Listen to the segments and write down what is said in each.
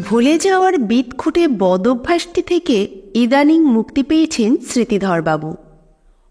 ভুলে যাওয়ার বিদঘুটে বদঅভ্যাসটি থেকে ইদানিং মুক্তি পেয়েছেন স্মৃতিধরবাবু।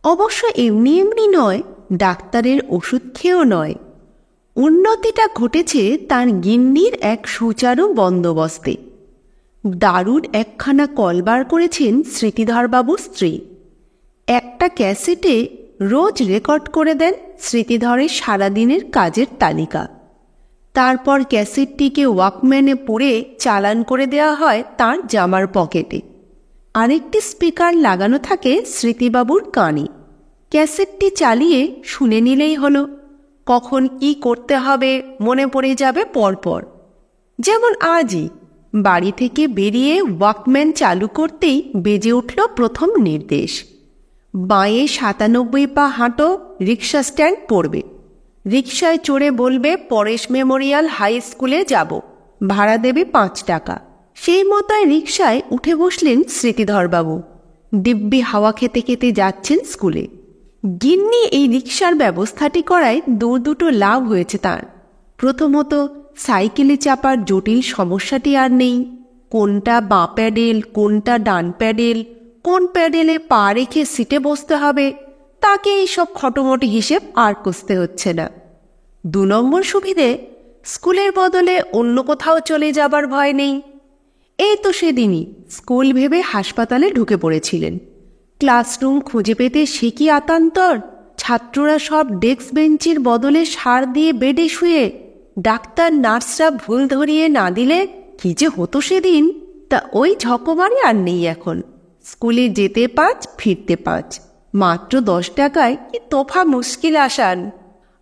অবশ্য এমনি এমনি নয়, ডাক্তারের ওষুধ খেয়েও নয়। উন্নতিটা ঘটেছে তার গিন্নির এক সুচারু বন্দোবস্তে। দারুণ একখানা কল বার করেছেন স্মৃতিধরবাবুর স্ত্রী। একটা ক্যাসেটে রোজ রেকর্ড করে দেন স্মৃতিধরের সারাদিনের কাজের তালিকা। তারপর ক্যাসেটটিকে ওয়াকম্যানে পুরে চালান করে দেওয়া হয় তার জামার পকেটে। আরেকটি স্পিকার লাগানো থাকে স্মৃতিবাবুর কানে। ক্যাসেটটি চালিয়ে শুনে নিলেই হলো, কখন কি করতে হবে মনে পড়ে যাবে পরপর। যেমন আজই বাড়ি থেকে বেরিয়ে ওয়াকম্যান চালু করতেই বেজে উঠল প্রথম নির্দেশ, বাঁয়ে 97 পা হাঁটো, রিক্সা স্ট্যান্ড পড়বে। রিকশায় চড়ে বলবে পরেশ মেমোরিয়াল হাই স্কুলে যাব, ভাড়া দেবে 5 টাকা। সেই মতোই রিকশায় উঠে বসলেন স্মৃতিধরবাবু। দিব্যি হাওয়া খেতে খেতে যাচ্ছেন স্কুলে। গিন্নি এই রিকশার ব্যবস্থাটি করায় দুটো লাভ হয়েছে তার। প্রথমত, সাইকেলে চাপার জটিল সমস্যাটি আর নেই। কোনটা বাঁ প্যাডেল, কোনটা ডান প্যাডেল, কোন প্যাডেলে পা রেখে সিটে বসতে হবে, তাকে এইসব খটোমটি হিসেব আর কষতে হচ্ছে না। 2 নম্বর সুবিধে, স্কুলের বদলে অন্য কোথাও চলে যাবার ভয় নেই। এই তো সেদিনই স্কুল ভেবে হাসপাতালে ঢুকে পড়েছিলেন। ক্লাসরুম খুঁজে পেতে সে কি আতান্তর! ছাত্ররা সব ডেস্ক বেঞ্চের বদলে সার দিয়ে বেডে শুয়ে, ডাক্তার নার্সরা ভুল ধরিয়ে না দিলে কি যে হতো সেদিন! তা ওই ঝকমারি আর নেই এখন। স্কুলে যেতে 5, ফিরতে 5, মাত্র 10 টাকায় কি তোফা মুশকিল আসান।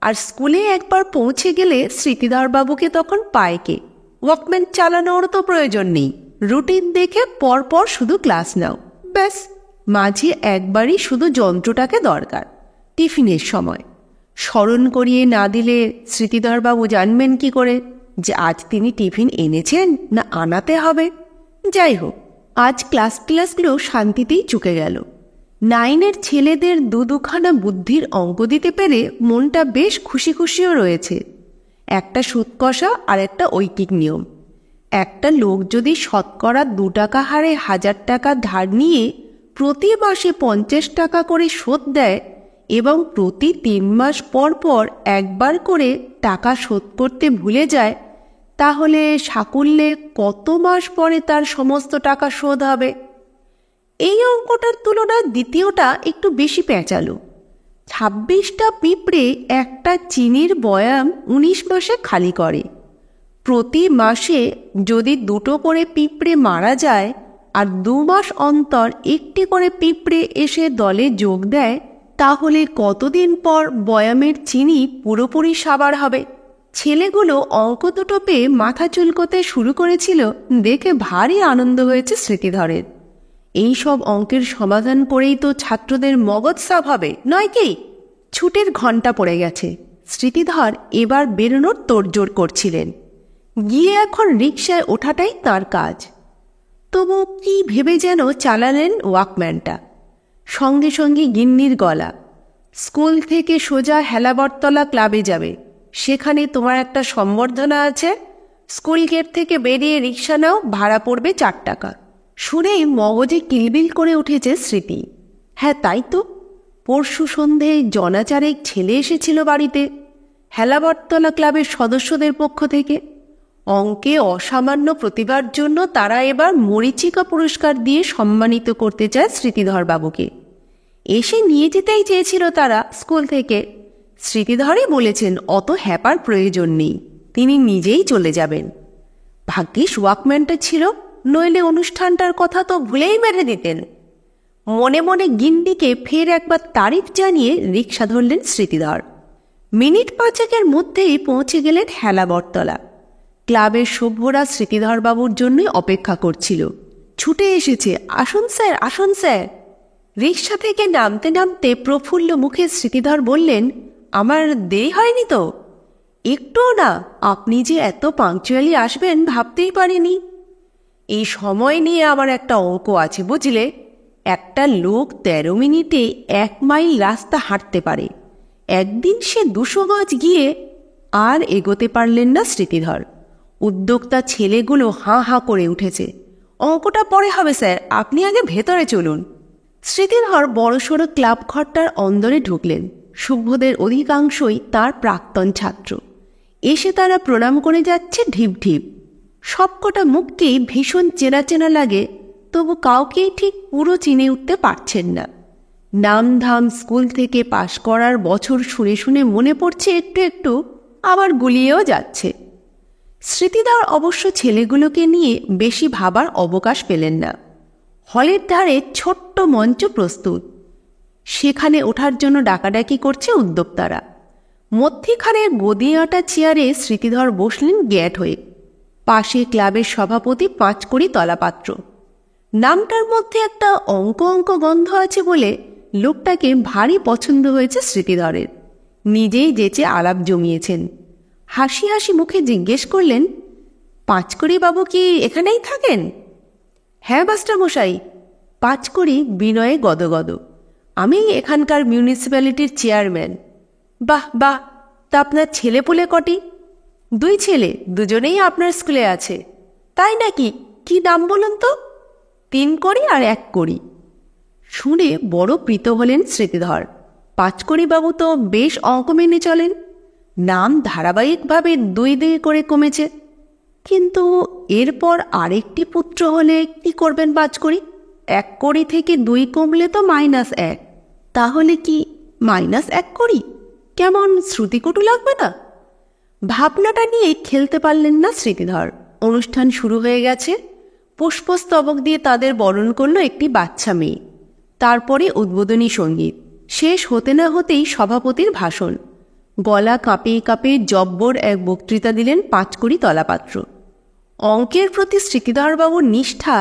আর স্কুলে একবার পৌঁছে গেলে স্মৃতিধরবাবুকে তখন পায় কে? ওয়াকম্যান চালানোর তো প্রয়োজন নেই। রুটিন দেখে পরপর শুধু ক্লাস নাও, ব্যাস। মাঝে একবারই শুধু যন্ত্রটাকে দরকার, টিফিনের সময়। স্মরণ করিয়ে না দিলে স্মৃতিধরবাবু জানবেন কি করে যে আজ তিনি টিফিন এনেছেন না আনাতে হবে? যাই হোক, আজ ক্লাসগুলো শান্তিতেই চুকে গেল। 9-এর ছেলেদের দুখানা বুদ্ধির অঙ্ক দিতে পেরে মনটা বেশ খুশি খুশিও রয়েছে। একটা সুদ কষা আর একটা ঐকিক নিয়ম। একটা লোক যদি শতকরা 2 টাকা হারে 1000 টাকা ধার নিয়ে প্রতি মাসে 50 টাকা করে শোধ দেয় এবং প্রতি 3 মাস পর পর একবার করে টাকা শোধ করতে ভুলে যায়, তাহলে সাকুল্যে কত মাস পরে তার সমস্ত টাকা শোধ হবে? এই অঙ্কটার তুলনায় দ্বিতীয়টা একটু বেশি পেঁচালো। 26টা পিঁপড়ে একটা চিনির বয়াম 19 মাসে খালি করে। প্রতি মাসে যদি 2টো করে পিঁপড়ে মারা যায় আর 2 মাস অন্তর একটি করে পিঁপড়ে এসে দলে যোগ দেয়, তাহলে কতদিন পর বয়ামের চিনি পুরোপুরি সাবার হবে? ছেলেগুলো অঙ্ক দুটো পেয়ে মাথা চুলকোতে শুরু করেছিল দেখে ভারী আনন্দ হয়েছে স্মৃতিধরের। এই সব অঙ্কের সমাধান করেই তো ছাত্রদের মগজ সাফ হবে, নয় কি? ছুটির ঘণ্টা পড়ে গেছে। স্মৃতিধর এবার বেরোনোর তোড়জোড় করছিলেন। গিয়ে এখন রিকশায় ওঠাটাই তার কাজ। তবু কি ভেবে যেন চালালেন ওয়াকম্যানটা। সঙ্গে সঙ্গে গিন্নির গলা, স্কুল থেকে সোজা হেলাবরতলা ক্লাবে যাবে, সেখানে তোমার একটা সম্বর্ধনা আছে। স্কুল গেট থেকে বেরিয়ে রিকশা নাও, ভাড়া পড়বে 4 টাকা। শুনেই মগজে কিলবিল করে উঠেছে স্মৃতি। হ্যাঁ, তাই তো। পরশু সন্ধেয় জনাচারেক ছেলে এসেছিল বাড়িতে, হেলাবরতলা ক্লাবের সদস্যদের পক্ষ থেকে। অঙ্কে অসামান্য প্রতিভার জন্য তারা এবার মরীচিকা পুরস্কার দিয়ে সম্মানিত করতে চায় স্মৃতিধরবাবুকে। এসে নিয়ে যেতেই চেয়েছিল তারা স্কুল থেকে। স্মৃতিধরই বলেছেন অত হ্যাপার প্রয়োজন নেই, তিনি নিজেই চলে যাবেন। ভাগ্যিস ওয়াকম্যানটা ছিল, নইলে অনুষ্ঠানটার কথা তো ভুলেই মেরে দিতেন। মনে মনে গিন্নিকে ফের একবার তারিফ জানিয়ে রিকশা ধরলেন স্মৃতিধর। মিনিট 5-এর মধ্যেই পৌঁছে গেলেন হেলাবরতলা। ক্লাবের সভ্যরা স্মৃতিধরবাবুর জন্যই অপেক্ষা করছিল। ছুটে এসেছে, আসুন স্যার, আসুন স্যার। রিকশা থেকে নামতে নামতে প্রফুল্ল মুখে স্মৃতিধর বললেন, আমার দেরি হয়নি তো? একটুও না, আপনি যে এত পাংচুয়ালি আসবেন ভাবতেই পারিনি। এই সময় নিয়ে আমার একটা অঙ্ক আছে বুঝলে। একটা লোক 13 মিনিটে 1 মাইল রাস্তা হাঁটতে পারে, একদিন সে 200 গজ গিয়ে আর এগোতে পারলেন না স্মৃতিধর। উদ্যোক্তা ছেলেগুলো হাঁ হাঁ করে উঠেছে। অঙ্কটা পরে হবে স্যার, আপনি আগে ভেতরে চলুন। স্মৃতিধর বড়সড় ক্লাব ঘরটার অন্দরে ঢুকলেন। শুভ্রদের অধিকাংশই তার প্রাক্তন ছাত্র। এসে তারা প্রণাম করে যাচ্ছে ঢিপ ঢিপ। সবকটা মুখকেই ভীষণ চেনা চেনা লাগে, তবু কাউকেই ঠিক পুরো চিনে উঠতে পারছেন না। নামধাম স্কুল থেকে পাশ করার বছর শুনে শুনে মনে পড়ছে একটু একটু, আবার গুলিয়েও যাচ্ছে। স্মৃতিধর অবশ্য ছেলেগুলোকে নিয়ে বেশি ভাবার অবকাশ পেলেন না। হলের ধারে ছোট্ট মঞ্চ প্রস্তুত, সেখানে ওঠার জন্য ডাকাডাকি করছে উদ্যোক্তারা। মধ্যিখানের গদি আঁটা চেয়ারে স্মৃতিধর বসলেন গ্যাট হয়ে। পাশে ক্লাবের সভাপতি পাঁচকড়ি তলাপাত্র। নামটার মধ্যে একটা অঙ্ক অঙ্ক গন্ধ আছে বলে লোকটাকে ভারী পছন্দ হয়েছে স্মৃতিধরের। নিজেই যেচে আলাপ জমিয়েছেন। হাসি হাসি মুখে জিজ্ঞেস করলেন, পাঁচকড়ি বাবু কি এখানেই থাকেন? হ্যাঁ মাস্টারমশাই। পাঁচকড়ি বিনয়ে গদগদ। আমি এখানকার মিউনিসিপ্যালিটির চেয়ারম্যান। বাহ বাহ, তা আপনার ছেলেপুলে কটি? 2 ছেলে, দুজনেই আপনার স্কুলে আছে। তাই নাকি? কি নাম বলুন তো? 3 কড়ি আর 1 কড়ি। শুনে বড় প্রীত হলেন স্মৃতিধর। পাঁচকড়ি বাবু তো বেশ অঙ্ক মেনে চলেন। নাম ধারাবাহিকভাবে 2 করে কমেছে। কিন্তু এরপর আরেকটি পুত্র হলে কি করবেন পাঁচকড়ি? 1 কড়ি থেকে 2 কমলে তো -1। তাহলে কি -1 কড়ি? কেমন শ্রুতিকটু লাগবে না? ভাবনাটা নিয়ে খেলতে পারলেন না স্মৃতিধর। অনুষ্ঠান শুরু হয়ে গেছে। পুষ্পস্তবক দিয়ে তাদের বরণ করল একটি বাচ্চা মেয়ে। তারপরে উদ্বোধনী সঙ্গীত শেষ হতে না হতেই সভাপতির ভাষণ। গলা কাঁপিয়ে কাঁপিয়ে জব্বর এক বক্তৃতা দিলেন পাঁচকড়ি তলাপাত্র। অঙ্কের প্রতি স্মৃতিধরবাবুর নিষ্ঠা,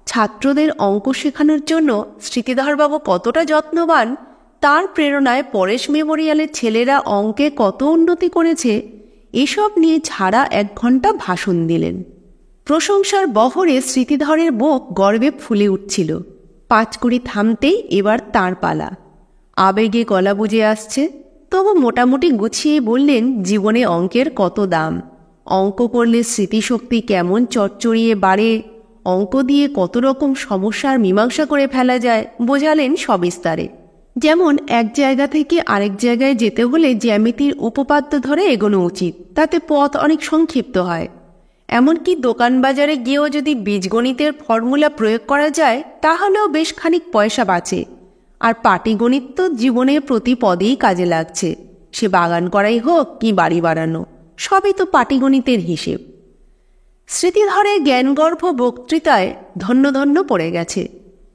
ছাত্রদের অঙ্ক শেখানোর জন্য স্মৃতিধরবাবু কতটা যত্নবান, তার প্রেরণায় পরেশ মেমোরিয়ালের ছেলেরা অঙ্কে কত উন্নতি করেছে, এসব নিয়ে ছাড়া 1 ঘন্টা ভাষণ দিলেন। প্রশংসার বহরে স্মৃতিধরের বুক গর্বে ফুলে উঠছিল। পাঁচকড়ি থামতেই এবার তাঁর পালা। আবেগে গলা বুঝে আসছে, তবু মোটামুটি গুছিয়ে বললেন জীবনে অঙ্কের কত দাম, অঙ্ক করলে স্মৃতিশক্তি কেমন চচ্চড়িয়ে বাড়ে, অঙ্ক দিয়ে কত রকম সমস্যার মীমাংসা করে ফেলা যায়, বোঝালেন সবিস্তারে। যেমন এক জায়গা থেকে আরেক জায়গায় যেতে হলে জ্যামিতির উপপাদ্য ধরে এগোনো উচিত, তাতে পথ অনেক সংক্ষিপ্ত হয়। এমনকি দোকান বাজারে গিয়েও যদি বীজগণিতের ফর্মুলা প্রয়োগ করা যায় তাহলেও বেশ খানিক পয়সা বাঁচে। আর পাটিগণিত তো জীবনের প্রতি পদেই কাজে লাগছে, সে বাগান করাই হোক কি বাড়ি বাড়ানো, সবই তো পাটিগণিতের হিসেব। স্মৃতিধরের জ্ঞানগর্ভ বক্তৃতায় ধন্য ধন্য পড়ে গেছে।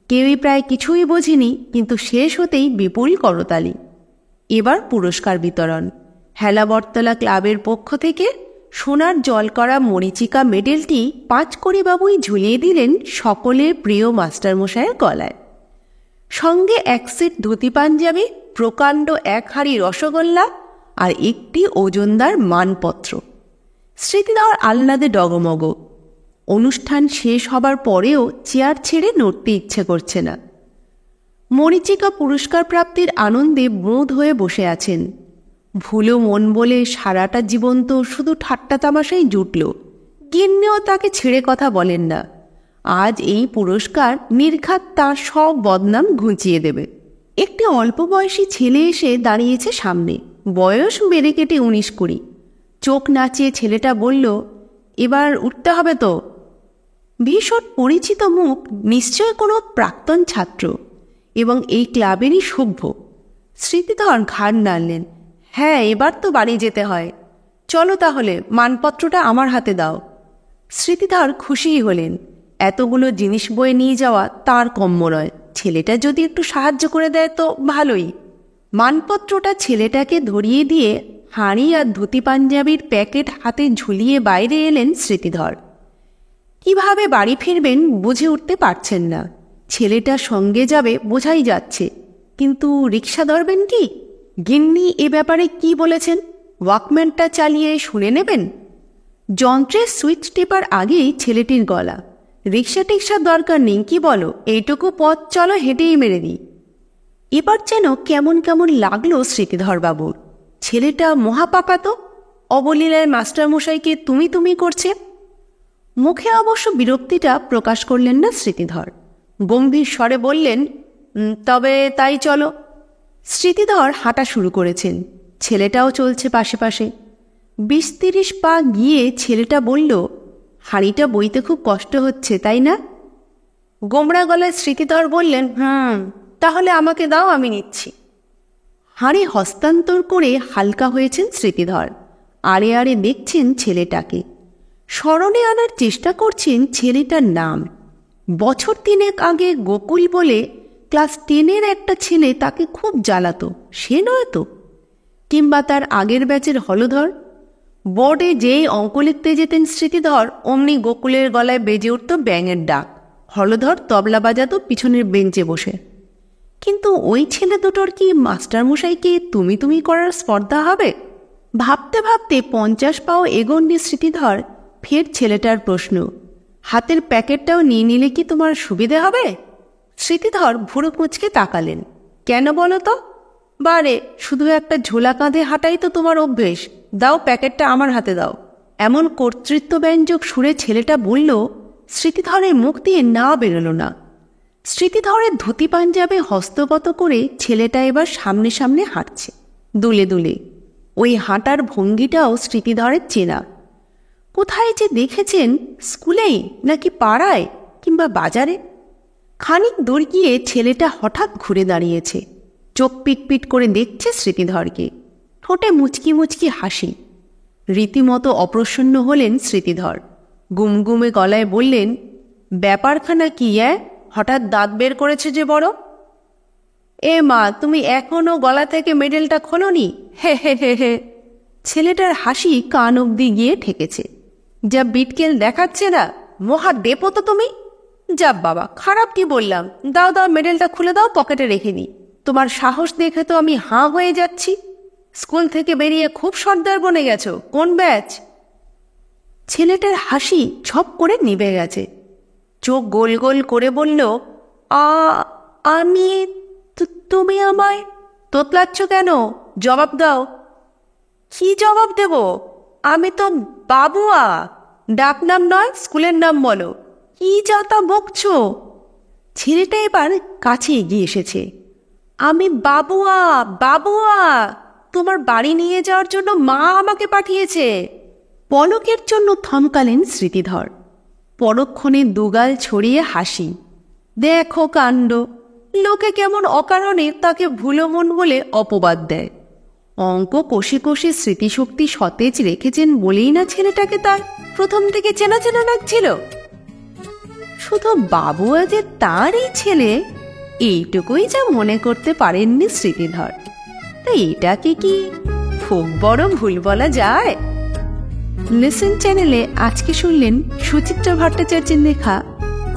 কেউই প্রায় কিছুই বোঝেনি, কিন্তু শেষ হতেই বিপুল করতালি। এবার পুরস্কার বিতরণ। হেলাবরতলা ক্লাবের পক্ষ থেকে সোনার জল করা মরীচিকা মেডেলটি পাঁচকড়ি বাবুই ঝুলিয়ে দিলেন সকলের প্রিয় মাস্টারমশায়ের গলায়। সঙ্গে 1 সেট ধুতি পাঞ্জাবি, প্রকাণ্ড 1 হাঁড়ি রসগোল্লা আর একটি ওজনদার মানপত্র। স্মৃতিধর আহ্লাদে ডগমগ। অনুষ্ঠান শেষ হবার পরেও চেয়ার ছেড়ে নড়তে ইচ্ছে করছে না। মরীচিকা পুরস্কার প্রাপ্তির আনন্দে বোধ হয়ে বসে আছেন। ভুলো মন বলে সারাটা জীবন তো শুধু ঠাট্টা তামাশাই জুটল, গিন্নিও তাকে ছেড়ে কথা বলেন না। আজ এই পুরস্কার নির্ঘাত তার সব বদনাম ঘুচিয়ে দেবে। একটি অল্প বয়সী ছেলে এসে দাঁড়িয়েছে সামনে, বয়স বেড়ে কেটে 19-20। চোখ নাচিয়ে ছেলেটা বলল, এবার উঠতে হবে তো। ভীষণ পরিচিত মুখ, নিশ্চয় কোনো প্রাক্তন ছাত্র এবং এই ক্লাবেরই সভ্য। স্মৃতিধর ঘাড় নাড়লেন। হ্যাঁ, এবার তো বাড়ি যেতে হয়। চলো তাহলে, মানপত্রটা আমার হাতে দাও। স্মৃতিধর খুশিই হলেন। এতগুলো জিনিস বয়ে নিয়ে যাওয়া তার কম্য নয়, ছেলেটা যদি একটু সাহায্য করে দেয় তো ভালোই। মানপত্রটা ছেলেটাকে ধরিয়ে দিয়ে হাঁড়ি আর ধুতি পাঞ্জাবির প্যাকেট হাতে ঝুলিয়ে বাইরে এলেন স্মৃতিধর। কিভাবে বাড়ি ফিরবেন বুঝে উঠতে পারছেন না। ছেলেটা সঙ্গে যাবে বোঝাই যাচ্ছে, কিন্তু রিক্সা ধরবেন কি? গিন্নি এ ব্যাপারে কি বলেছেন? ওয়াকম্যানটা চালিয়ে শুনে নেবেন। যন্ত্রের সুইচ টেপার আগেই ছেলেটির গলা, রিক্সা টিক্সার দরকার নেই, কি বলো? এইটুকু পথ চলো, হেঁটেই মেরে দিই। এবার যেন কেমন কেমন লাগলো স্মৃতিধরবাবুর। ছেলেটা মহাপাকা তো, অবলীলায় মাস্টারমশাইকে তুমি তুমি করছে। মুখে অবশ্য বিরক্তিটা প্রকাশ করলেন না স্মৃতিধর, গম্ভীর স্বরে বললেন, তবে তাই চলো। স্মৃতিধর হাঁটা শুরু করেছেন, ছেলেটাও চলছে পাশে পাশে। 20-30 পা গিয়ে ছেলেটা বলল, হাঁড়িটা বইতে খুব কষ্ট হচ্ছে তাই না? গোমড়া গলায় স্মৃতিধর বললেন, তাহলে আমাকে দাও, আমি নিচ্ছি। হাঁড়ি হস্তান্তর করে হালকা হয়েছেন স্মৃতিধর। আড়ে আড়ে দেখছেন ছেলেটাকে, স্মরণে আনার চেষ্টা করছেন ছেলেটার নাম। বছর 3 আগে গোকুল বলে ক্লাস 10-এর একটা ছেলে তাকে খুব জ্বালাতো, সে নয় তো? কিংবা তার আগের ব্যাচের হলধর। বোর্ডে যেই অঙ্ক লিখতে যেতেন স্মৃতিধর, অমনি গোকুলের গলায় বেজে উঠত ব্যাঙের ডাক। হলধর তবলা বাজাতো পিছনের বেঞ্চে বসে। কিন্তু ওই ছেলে দুটোর কি মাস্টারমশাইকে তুমি তুমি করার স্পর্ধা হবে? ভাবতে ভাবতে 50 পাও এগোননি স্মৃতিধর। ফের ছেলেটার প্রশ্ন, হাতের প্যাকেটটাও নিয়ে নিলে কি তোমার সুবিধে হবে? স্মৃতিধর ভুরু কুঁচকে তাকালেন। কেন বলো তো? বারে, শুধু একটা ঝোলা কাঁধে হাঁটাই তো তোমার অভ্যেস, দাও প্যাকেটটা আমার হাতে দাও। এমন কর্তৃত্বব্যঞ্জক সুরে ছেলেটা বলল, স্মৃতিধরের মুখ দিয়ে না বেরোলো না। স্মৃতিধরের ধুতি পাঞ্জাবে হস্তগত করে ছেলেটা এবার সামনে সামনে হাঁটছে, দুলে দুলে। ওই হাঁটার ভঙ্গিটাও স্মৃতিধরের চেনা। কোথায় যে দেখেছেন, স্কুলেই নাকি পাড়ায় কিংবা বাজারে? খানিক দূর গিয়ে ছেলেটা হঠাৎ ঘুরে দাঁড়িয়েছে, চোখ পিটপিট করে দেখছে স্মৃতিধরকে, ঠোঁটে মুচকি মুচকি হাসি। রীতিমতো অপ্রসন্ন হলেন স্মৃতিধর, গুমগুমে গলায় বললেন, ব্যাপারখানা কি হঠাৎ দাঁত বের করেছে যে বড়? এ মা, তুমি এখনো গলা থেকে মেডেলটা খোলনি? হে হে হে হে। ছেলেটার হাসি কান অবধি গিয়ে ঠেকেছে। যা বিটকেল দেখাচ্ছে না, মহা ডেপো তো তুমি। যা বাবা, খারাপ কি বললাম? দাও দাও, মেডেলটা খুলে দাও, পকেটে রেখে দিই। তোমার সাহস দেখে তো আমি হাঁ হয়ে যাচ্ছি। স্কুল থেকে বেরিয়ে খুব সর্দার বনে গেছো, কোন ব্যাচ? ছেলেটার হাসি ছপ করে নিভে গেছে। চোখ গোল গোল করে বলল, আমি। তুমি আমায় তোতলাচ্ছ কেন? জবাব দাও। কি জবাব দেব? আমি তো বাবুয়া। ডাক নাম নয়, স্কুলের নাম বলো। কি যা তা বকছ? ছেলেটা এবার কাছে এগিয়ে এসেছে। আমি বাবুয়া, বাবুয়া। তোমার বাড়ি নিয়ে যাওয়ার জন্য মা আমাকে পাঠিয়েছে। পলকের জন্য থমকালেন স্মৃতিধর। পরক্ষণে দুগাল ছড়িয়ে হাসি। দেখো কাণ্ড, লোকে কেমন অকারণে তাকে ভুলো মন বলে অপবাদ দেয়। অঙ্ক কষে কষে স্মৃতিশক্তি সতেজ রেখেছেন বলেই না ছেলেটাকে তার প্রথম থেকে চেনা চেনা লাগছিল। শুধু বাবুয়া যে তারই ছেলে, এইটুকুই যা মনে করতে পারেননি স্মৃতিধর। তাই এটাকে কি খুব বড় ভুল বলা যায়? লিসেন চ্যানেলে আজকে শুনলেন সুচিত্রা ভট্টাচার্যের লেখা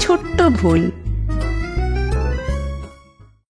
ছোট্ট ভুল।